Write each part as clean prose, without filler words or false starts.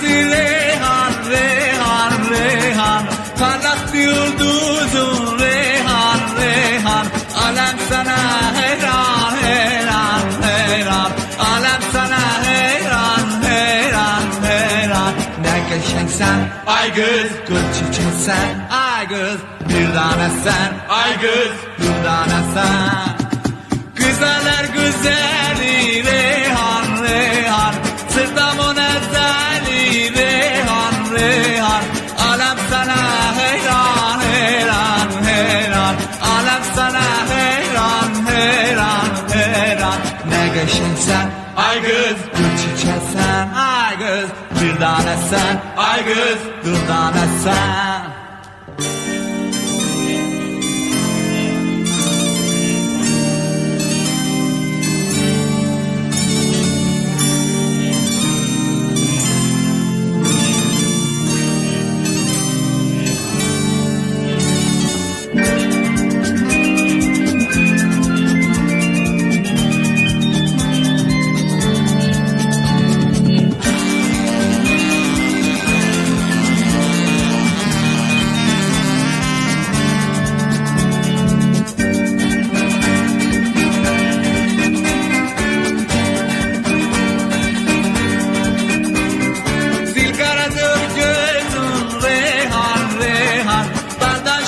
Reyhan, Reyhan, Reyhan, parlak bir yıldızın Reyhan, Reyhan, alem sana hayran, hayran, hayran, alem sana hayran, hayran, hayran. Ne geçensen, ay göz, gül çiçeksen, ay göz, bir tane sen, ay göz, bir tane sen. Güzeller güzeli Reyhan, Reyhan, sırtamın ezeli Reyhan, Reyhan, alem sana hayran, hayran, hayran, alem sana hayran, hayran, hayran. Ne geçensen, ay göz, gül çiçeksen, ay göz, bir tane sen, ay göz, bir tane sen.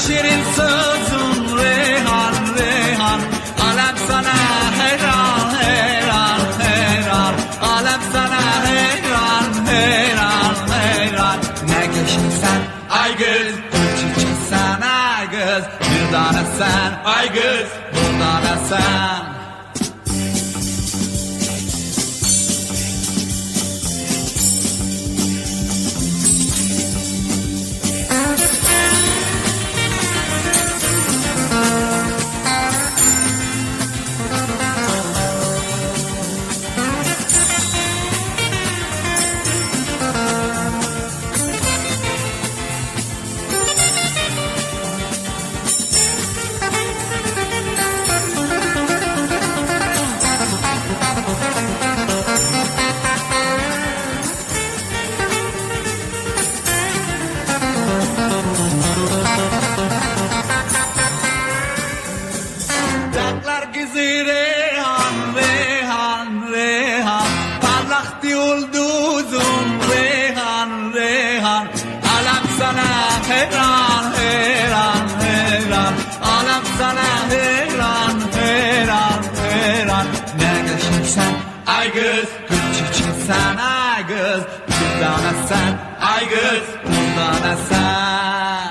Şirin sözün Reyhan, Reyhan, alem sana hayran, hayran, hayran, alem sana hayran, hayran, hayran. Ne geçinsen, ay göz, gül çiçeksen, ay göz, bir tane sen, ay göz, bir tane sen. Reyhan, Reyhan, Reyhan, parlak yıldızın Reyhan, Reyhan, alem sana hayran, hayran, hayran, alem sana hayran, hayran, hayran. Ne geçinsen, ay göz, gül çiçeksen, ay göz, bir tane sen, ay göz, bir tane sen.